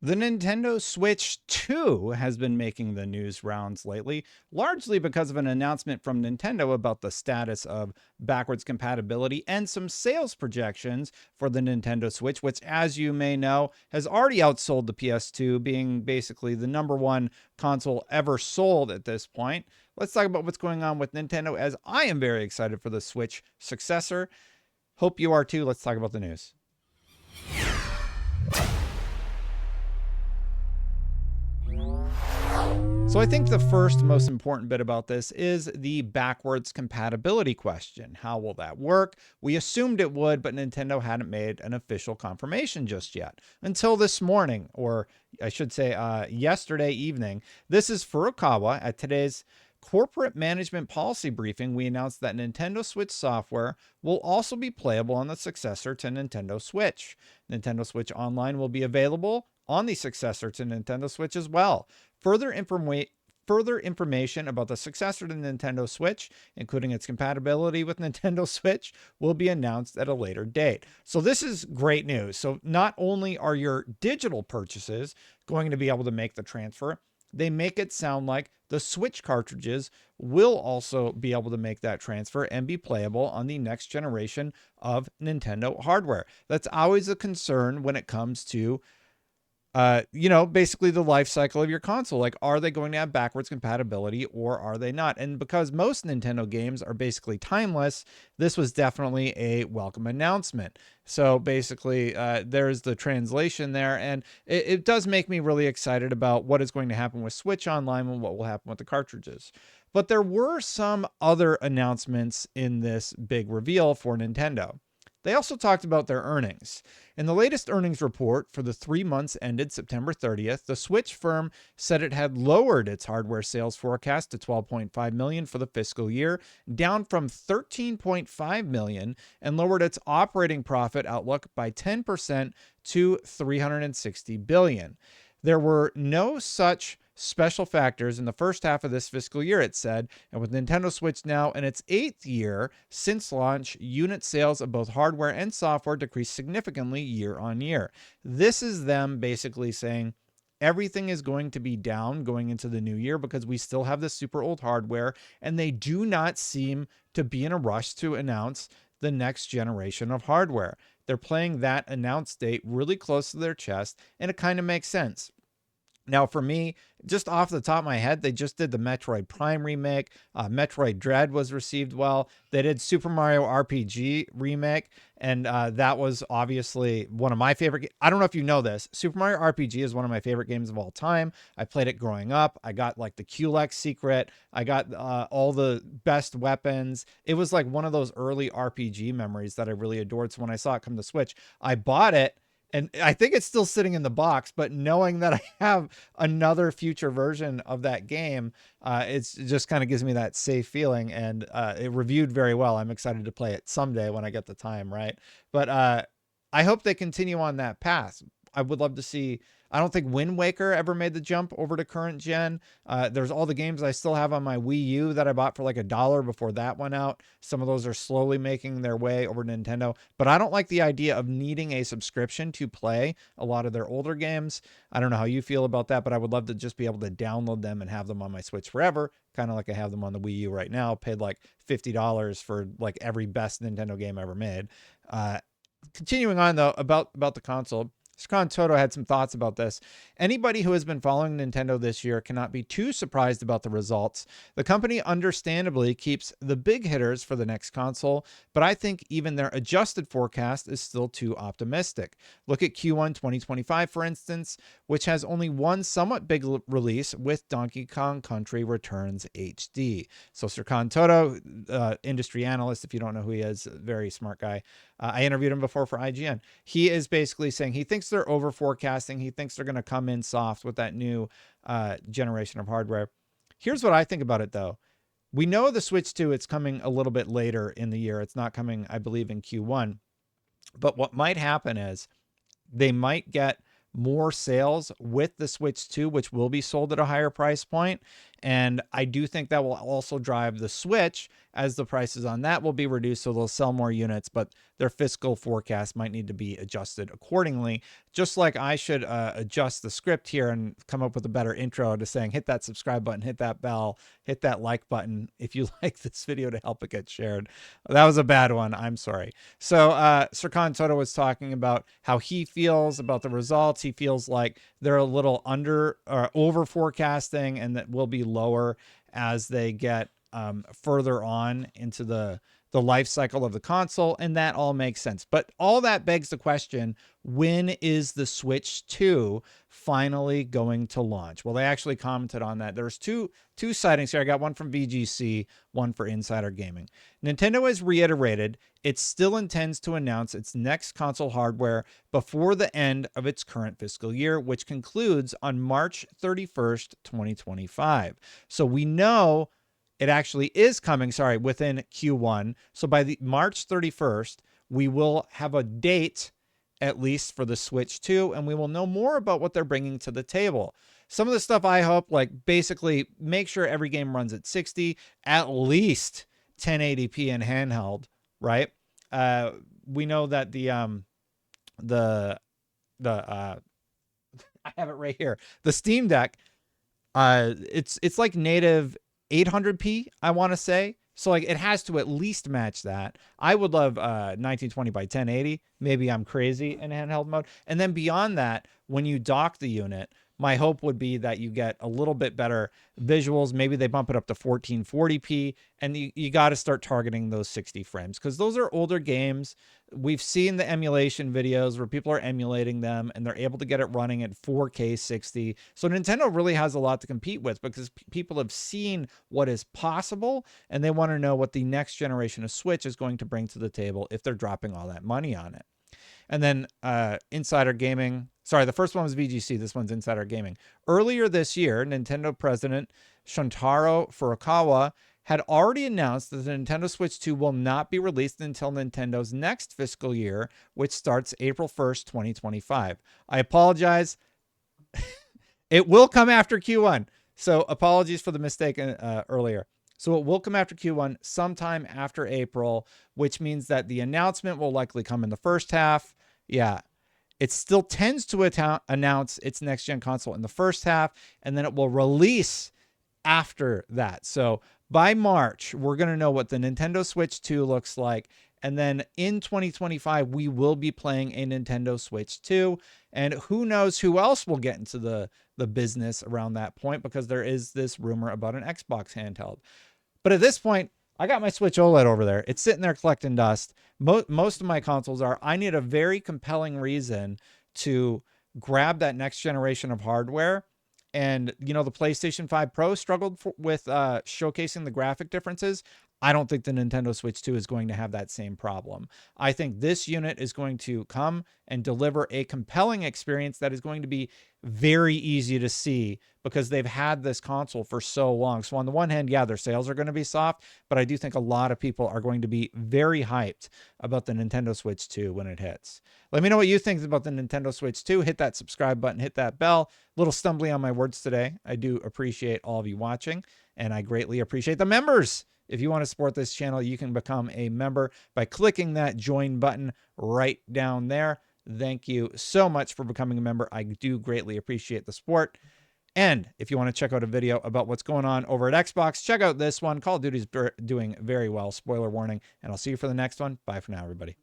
The Nintendo Switch 2 has been making the news rounds lately, largely because of an announcement from Nintendo about the status of backwards compatibility and some sales projections for the Nintendo Switch, which, as you may know, has already outsold the PS2, being basically the #1 console ever sold at this point. Let's talk about what's going on with Nintendo, as I am very excited for the Switch successor. Hope you are too. Let's talk about the news. So I think the first most important bit about this is the backwards compatibility question. How will that work? We assumed it would, but Nintendo hadn't made an official confirmation just yet until this morning, or I should say yesterday evening. This is Furukawa at today's corporate management policy briefing. We announced that Nintendo Switch software will also be playable on the successor to Nintendo Switch. Nintendo Switch Online will be available on the successor to Nintendo Switch as well. Further information about the successor to Nintendo Switch, including its compatibility with Nintendo Switch, will be announced at a later date. So this is great news. So not only are your digital purchases going to be able to make the transfer, they make it sound like the Switch cartridges will also be able to make that transfer and be playable on the next generation of Nintendo hardware. That's always a concern when it comes to basically the life cycle of your console. Like, are they going to have backwards compatibility or are they not? And because most Nintendo games are basically timeless, this was definitely a welcome announcement. So basically, there's the translation there. And it does make me really excited about what is going to happen with Switch Online and what will happen with the cartridges. But there were some other announcements in this big reveal for Nintendo. They also talked about their earnings. In the latest earnings report for the 3 months ended September 30th, the Switch firm said it had lowered its hardware sales forecast to 12.5 million for the fiscal year, down from 13.5 million, and lowered its operating profit outlook by 10% to 360 billion. There were no such special factors in the first half of this fiscal year, it said, and with Nintendo Switch now in its 8th year since launch, unit sales of both hardware and software decreased significantly year on year. This is them basically saying everything is going to be down going into the new year because we still have this super old hardware, and they do not seem to be in a rush to announce the next generation of hardware. They're playing that announce date really close to their chest, and it kind of makes sense. Now, for me, just off the top of my head, they just did the Metroid Prime remake. Metroid Dread was received well. They did Super Mario RPG remake, and that was obviously one of my favorite. I don't know if you know this. Super Mario RPG is one of my favorite games of all time. I played it growing up. I got like the Culex secret. I got all the best weapons. It was like one of those early RPG memories that I really adored. So when I saw it come to Switch, I bought it. And I think it's still sitting in the box, but knowing that I have another future version of that game, it just kind of gives me that safe feeling. And it reviewed very well. I'm excited to play it someday when I get the time, right? But I hope they continue on that path. I would love to see. I don't think Wind Waker ever made the jump over to current gen. There's all the games I still have on my Wii U that I bought for like $1 before that went out. Some of those are slowly making their way over to Nintendo, but I don't like the idea of needing a subscription to play a lot of their older games. I don't know how you feel about that, but I would love to just be able to download them and have them on my Switch forever, kind of like I have them on the Wii U right now. Paid like $50 for like every best Nintendo game ever made. Continuing on though about the console. Scron Toto had some thoughts about this. Anybody who has been following Nintendo this year cannot be too surprised about the results. The company understandably keeps the big hitters for the next console, but I think even their adjusted forecast is still too optimistic. Look at Q1 2025, for instance, which has only one somewhat big release with Donkey Kong Country Returns HD. So Scron Toto, industry analyst, if you don't know who he is, very smart guy. I interviewed him before for IGN. He is basically saying he thinks they're over forecasting. He thinks they're going to come in soft with that new generation of hardware. Here's what I think about it, though. We know the Switch 2, it's coming a little bit later in the year. It's not coming, I believe, in Q1. But what might happen is they might get more sales with the Switch 2, which will be sold at a higher price point. And I do think that will also drive the Switch, as the prices on that will be reduced, so they'll sell more units, but their fiscal forecast might need to be adjusted accordingly. Just like I should adjust the script here and come up with a better intro to saying, hit that subscribe button, hit that bell, hit that like button if you like this video to help it get shared. That was a bad one. I'm sorry. So Serkan Toto was talking about how he feels about the results. He feels like they're a little under or over forecasting, and that will be lower as they get further on into the life cycle of the console, and that all makes sense. But all that begs the question, when is the Switch 2 finally going to launch? Well, they actually commented on that. There's two sightings here. I got one from VGC, one for Insider Gaming. Nintendo has reiterated it still intends to announce its next console hardware before the end of its current fiscal year, which concludes on March 31st, 2025. So we know it actually is coming, within Q1. So by the March 31st, we will have a date, at least for the Switch 2, and we will know more about what they're bringing to the table. Some of the stuff I hope, like basically make sure every game runs at 60, at least 1080p in handheld, right? We know that the I have it right here. The Steam Deck, it's like native 800p, I want to say. So like it has to at least match that. I would love 1920 by 1080. Maybe I'm crazy in handheld mode. And then beyond that, when you dock the unit, my hope would be that you get a little bit better visuals. Maybe they bump it up to 1440p, and you got to start targeting those 60 frames, because those are older games. We've seen the emulation videos where people are emulating them and they're able to get it running at 4K 60. So Nintendo really has a lot to compete with, because people have seen what is possible and they want to know what the next generation of Switch is going to bring to the table if they're dropping all that money on it. And then Insider Gaming. Sorry, the first one was VGC. This one's Insider Gaming. Earlier this year, Nintendo president Shuntaro Furukawa had already announced that the Nintendo Switch 2 will not be released until Nintendo's next fiscal year, which starts April 1st, 2025. I apologize. It will come after Q1. So apologies for the mistake earlier. So it will come after Q1 sometime after April, which means that the announcement will likely come in the first half. Yeah, it still tends to announce its next-gen console in the first half, and then it will release after that. So by March, we're going to know what the Nintendo Switch 2 looks like. And then in 2025, we will be playing a Nintendo Switch 2. And who knows who else will get into the business around that point, because there is this rumor about an Xbox handheld. But at this point, I got my Switch OLED over there. It's sitting there collecting dust. Most of my consoles are. I need a very compelling reason to grab that next generation of hardware. And, you know, the PlayStation 5 Pro struggled with showcasing the graphic differences. I don't think the Nintendo Switch 2 is going to have that same problem. I think this unit is going to come and deliver a compelling experience that is going to be very easy to see, because they've had this console for so long. So on the one hand, yeah, their sales are going to be soft, but I do think a lot of people are going to be very hyped about the Nintendo Switch 2 when it hits. Let me know what you think about the Nintendo Switch 2. Hit that subscribe button, hit that bell. A little stumbly on my words today. I do appreciate all of you watching, and I greatly appreciate the members. If you want to support this channel, you can become a member by clicking that join button right down there. Thank you so much for becoming a member. I do greatly appreciate the support. And if you want to check out a video about what's going on over at Xbox, check out this one. Call of Duty's doing very well. Spoiler warning. And I'll see you for the next one. Bye for now, everybody.